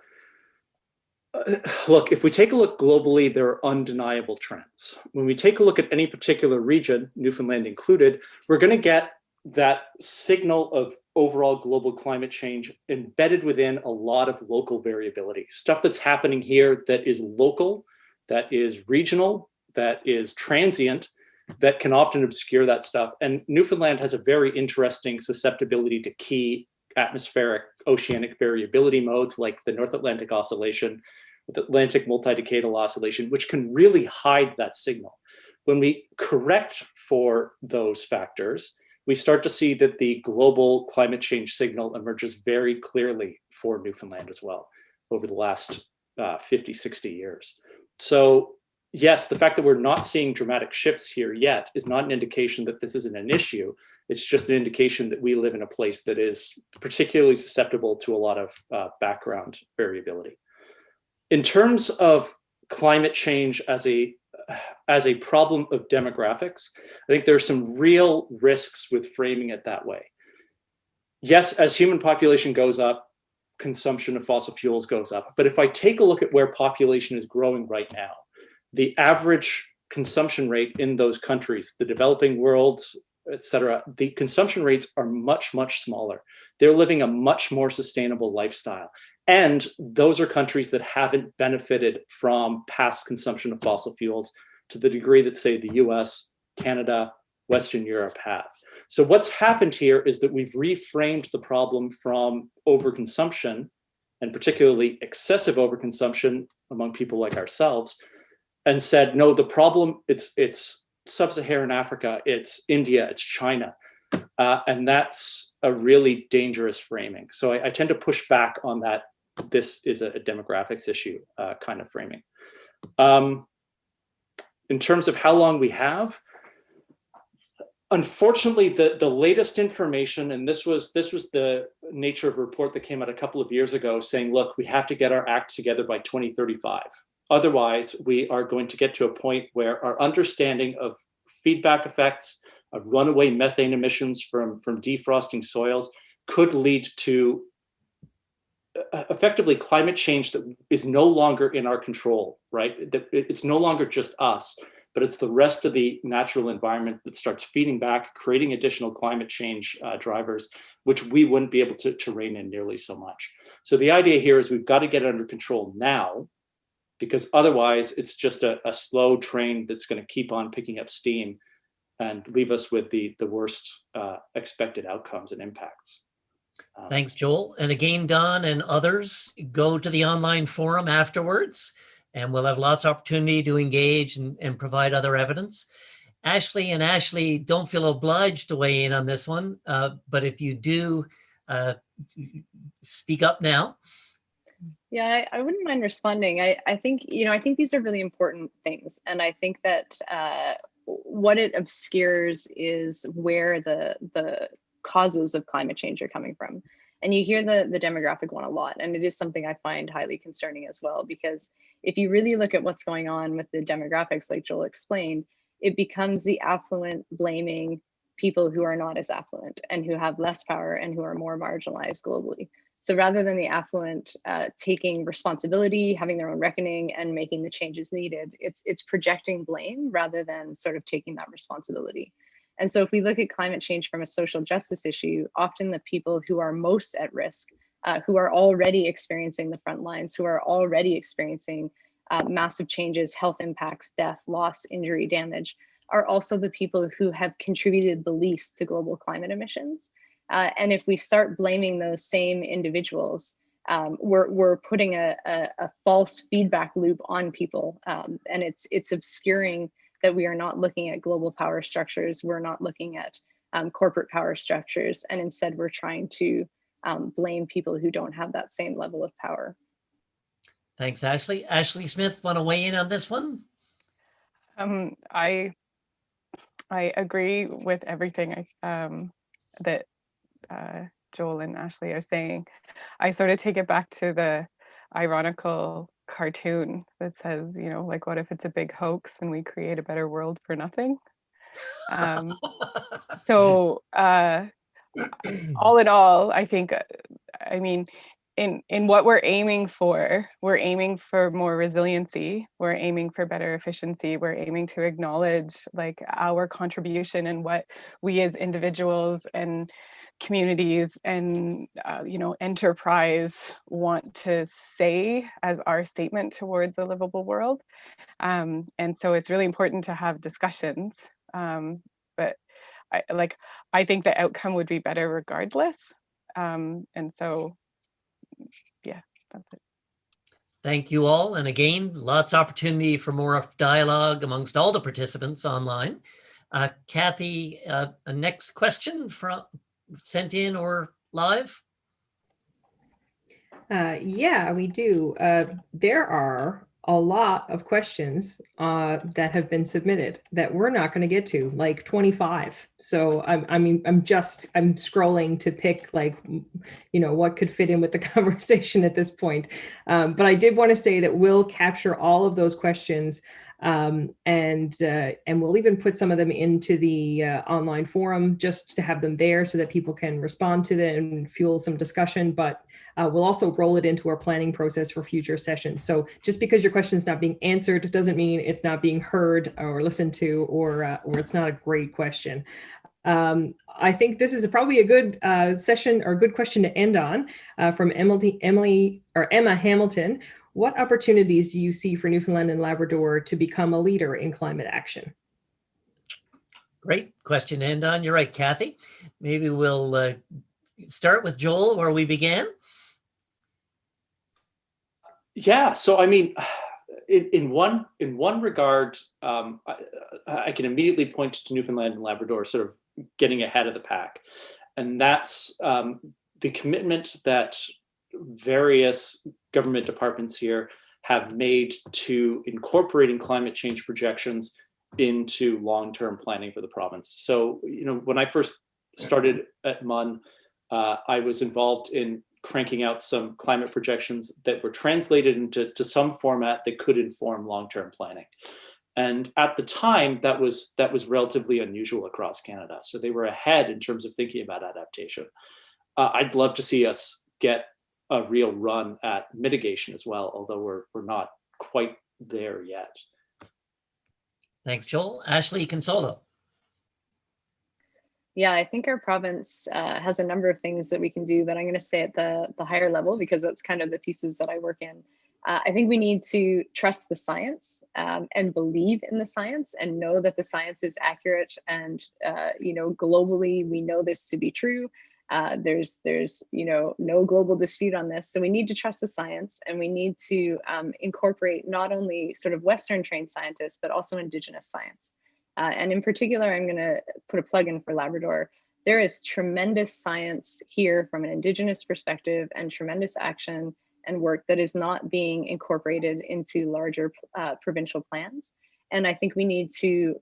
Look, if we take a look globally, there are undeniable trends. When we take a look at any particular region, Newfoundland included, we're going to get that signal of overall global climate change embedded within a lot of local variability. Stuff that's happening here that is local, that is regional, that is transient, that can often obscure that stuff. And Newfoundland has a very interesting susceptibility to key atmospheric oceanic variability modes like the North Atlantic Oscillation, the Atlantic Multidecadal Oscillation, which can really hide that signal. When we correct for those factors, we start to see that the global climate change signal emerges very clearly for Newfoundland as well over the last 50, 60 years. So yes, the fact that we're not seeing dramatic shifts here yet is not an indication that this isn't an issue. It's just an indication that we live in a place that is particularly susceptible to a lot of background variability. In terms of climate change as a problem of demographics, I think there's some real risks with framing it that way. Yes, as human population goes up, consumption of fossil fuels goes up. But if I take a look at where population is growing right now, the average consumption rate in those countries, the developing world, et cetera, the consumption rates are much, much smaller. they're living a much more sustainable lifestyle. And those are countries that haven't benefited from past consumption of fossil fuels to the degree that, say, the US, Canada, Western Europe have. So what's happened here is that we've reframed the problem from overconsumption, and particularly excessive overconsumption among people like ourselves, and said, no, the problem, it's sub-Saharan Africa, it's India, it's China. And that's a really dangerous framing. So I tend to push back on that. This is a demographics issue kind of framing. In terms of how long we have, unfortunately, the latest information, and this was the nature of a report that came out a couple of years ago saying, look, we have to get our act together by 2035. Otherwise, we are going to get to a point where our understanding of feedback effects, of runaway methane emissions from defrosting soils could lead to effectively climate change that is no longer in our control, right? It's no longer just us, but it's the rest of the natural environment that starts feeding back, creating additional climate change drivers, which we wouldn't be able to rein in nearly so much. So the idea here is we've got to get it under control now, because otherwise it's just a slow train that's going to keep on picking up steam and leave us with the worst expected outcomes and impacts. Thanks, Joel. And again, Don and others, go to the online forum afterwards, and we'll have lots of opportunity to engage and provide other evidence. Ashley, don't feel obliged to weigh in on this one, but if you do, speak up now. Yeah, I wouldn't mind responding. I think, I think these are really important things. And I think that what it obscures is where the causes of climate change are coming from. And you hear the demographic one a lot, and it is something I find highly concerning as well, because if you really look at what's going on with the demographics, like Joel explained, it becomes the affluent blaming people who are not as affluent and who have less power and who are more marginalized globally. So rather than the affluent taking responsibility, having their own reckoning and making the changes needed, it's projecting blame rather than sort of taking that responsibility. And so if we look at climate change from a social justice issue, often the people who are most at risk, who are already experiencing the front lines, who are already experiencing massive changes, health impacts, death, loss, injury, damage, are also the people who have contributed the least to global climate emissions. And if we start blaming those same individuals, we're putting a false feedback loop on people, and it's obscuring that we are not looking at global power structures. We're not looking at corporate power structures, and instead we're trying to blame people who don't have that same level of power. Thanks, Ashley. Ashley Smith, want to weigh in on this one? I agree with everything that Joel and Ashley are saying. I sort of take it back to the ironical cartoon that says, like, what if it's a big hoax and we create a better world for nothing? So all in all, I think, in what we're aiming for more resiliency, we're aiming for better efficiency, we're aiming to acknowledge like our contribution and what we as individuals and communities and enterprise want to say as our statement towards a livable world. And so it's really important to have discussions, but I think the outcome would be better regardless. And so yeah, that's it. Thank you all. And again, lots of opportunity for more dialogue amongst all the participants online. Kathy, a next question from sent in or live? Yeah, we do. There are a lot of questions that have been submitted that we're not going to get to, like 25. So I'm scrolling to pick what could fit in with the conversation at this point. But I did want to say that we'll capture all of those questions, and we'll even put some of them into the online forum just to have them there so that people can respond to them and fuel some discussion. But we'll also roll it into our planning process for future sessions. So just because your question is not being answered doesn't mean it's not being heard or listened to, or it's not a great question. I think this is probably a good session or a good question to end on from Emma Hamilton. What opportunities do you see for Newfoundland and Labrador to become a leader in climate action? Great question to end on. You're right, Kathy. Maybe we'll start with Joel where we began. Yeah, so I mean, in one regard, I can immediately point to Newfoundland and Labrador sort of getting ahead of the pack, and that's the commitment that various government departments here have made to incorporating climate change projections into long-term planning for the province. So, when I first started at MUN, I was involved in cranking out some climate projections that were translated into some format that could inform long-term planning. And at the time, that was relatively unusual across Canada. So they were ahead in terms of thinking about adaptation. I'd love to see us get a real run at mitigation as well, although we're not quite there yet. Thanks, Joel. Ashley Consolo. Yeah, I think our province has a number of things that we can do, but I'm going to stay at the higher level because that's kind of the pieces that I work in. I think we need to trust the science and believe in the science and know that the science is accurate. And, globally, we know this to be true. There's no global dispute on this. So we need to trust the science, and we need to incorporate not only sort of Western trained scientists, but also Indigenous science. And in particular, I'm going to put a plug in for Labrador. There is tremendous science here from an Indigenous perspective and tremendous action and work that is not being incorporated into larger provincial plans. And I think we need to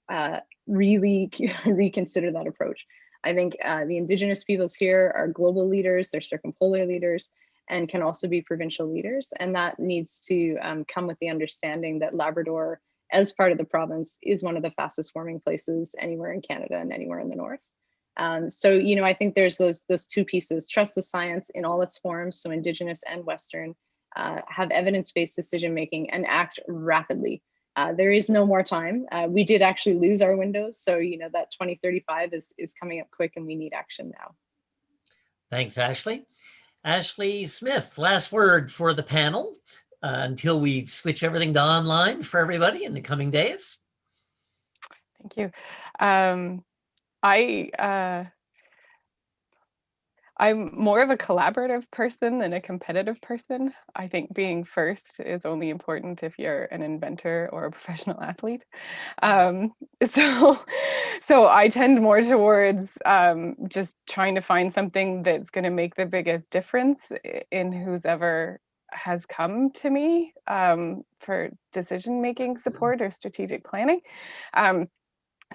really reconsider that approach. I think the Indigenous peoples here are global leaders, they're circumpolar leaders, and can also be provincial leaders. And that needs to come with the understanding that Labrador, as part of the province, is one of the fastest warming places anywhere in Canada and anywhere in the north. So, I think there's those two pieces: trust the science in all its forms, so Indigenous and Western, have evidence-based decision making, and act rapidly. There is no more time. We did actually lose our windows, so that 2035 is coming up quick, and we need action now. Thanks, Ashley. Ashley Smith, last word for the panel until we switch everything to online for everybody in the coming days. Thank you. I'm more of a collaborative person than a competitive person. I think being first is only important if you're an inventor or a professional athlete. So I tend more towards just trying to find something that's going to make the biggest difference in who's ever has come to me for decision-making support or strategic planning.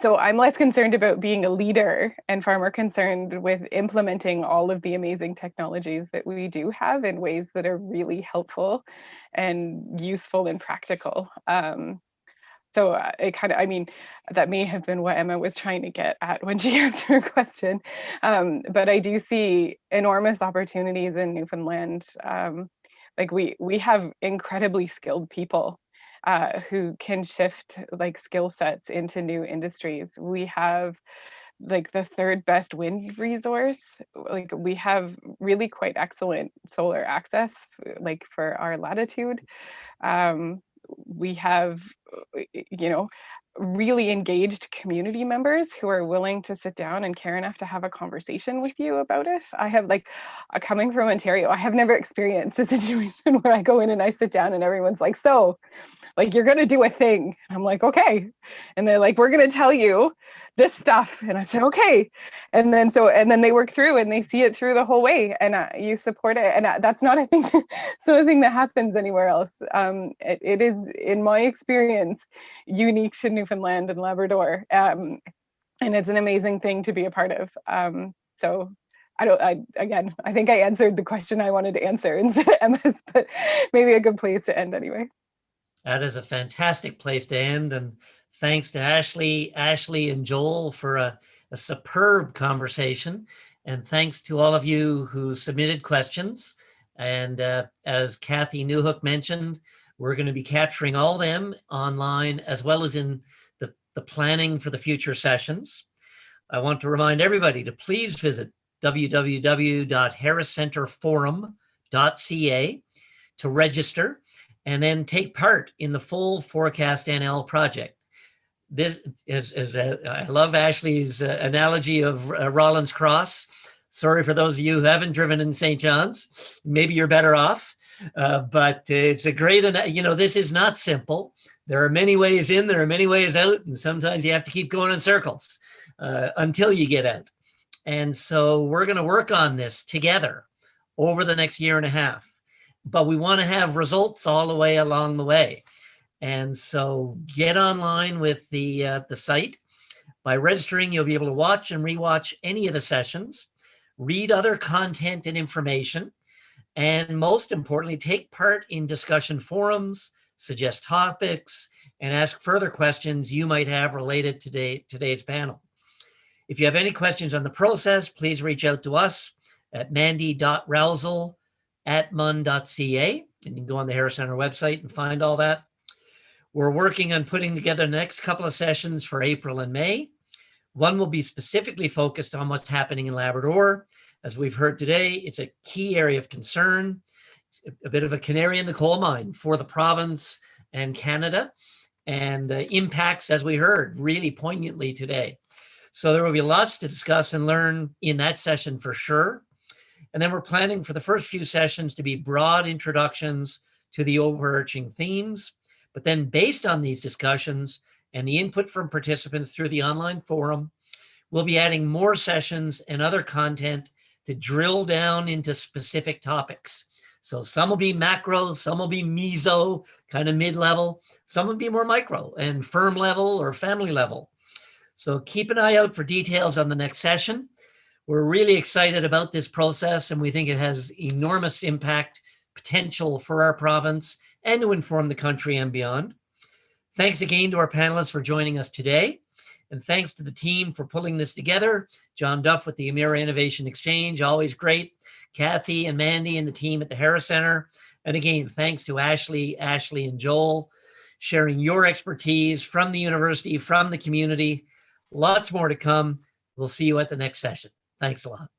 So I'm less concerned about being a leader and far more concerned with implementing all of the amazing technologies that we do have in ways that are really helpful and useful and practical. So that may have been what Emma was trying to get at when she answered her question. But I do see enormous opportunities in Newfoundland. We have incredibly skilled people who can shift skill sets into new industries. We have the third best wind resource. We have really quite excellent solar access, for our latitude. We have, really engaged community members who are willing to sit down and care enough to have a conversation with you about it. I have coming from Ontario, I have never experienced a situation where I go in and I sit down and everyone's like, so you're going to do a thing. I'm like, okay. And they're like, we're going to tell you this stuff. And I say, okay. And then they work through and they see it through the whole way, and you support it. And that's not, I think, it's not a thing that happens anywhere else. It is, in my experience, unique to Newfoundland and Labrador. And it's an amazing thing to be a part of. So I think I answered the question I wanted to answer instead of Emma's, but maybe a good place to end anyway. That is a fantastic place to end. And thanks to Ashley and Joel for a superb conversation. And thanks to all of you who submitted questions. And as Kathy Newhook mentioned, we're going to be capturing all of them online as well as in the planning for the future sessions. I want to remind everybody to please visit www.harriscenterforum.ca to register and then take part in the full ForecastNL project. This is I love Ashley's analogy of Rollins Cross. Sorry for those of you who haven't driven in St. John's. Maybe you're better off, but it's a great, this is not simple. There are many ways in, there are many ways out, and sometimes you have to keep going in circles until you get out. And so we're going to work on this together over the next year and a half, but we want to have results all the way along the way. And so get online with the site. By registering, you'll be able to watch and rewatch any of the sessions, read other content and information, and most importantly, take part in discussion forums, suggest topics, and ask further questions you might have related to today's panel. If you have any questions on the process, please reach out to us at mandy.rousel@mun.ca, and you can go on the Harris Center website and find all that. We're working on putting together the next couple of sessions for April and May. One will be specifically focused on what's happening in Labrador. As we've heard today, it's a key area of concern, a bit of a canary in the coal mine for the province and Canada, and impacts, as we heard, really poignantly today. So there will be lots to discuss and learn in that session for sure. And then we're planning for the first few sessions to be broad introductions to the overarching themes. But then based on these discussions and the input from participants through the online forum, we'll be adding more sessions and other content to drill down into specific topics. So some will be macro, some will be meso, kind of mid-level, some will be more micro and firm level or family level. So keep an eye out for details on the next session. We're really excited about this process, and we think it has enormous impact potential for our province and to inform the country and beyond. Thanks again to our panelists for joining us today. And thanks to the team for pulling this together. John Duff with the Emira Innovation Exchange, always great. Kathy and Mandy and the team at the Harris Center. And again, thanks to Ashley and Joel, sharing your expertise from the university, from the community. Lots more to come. We'll see you at the next session. Thanks a lot.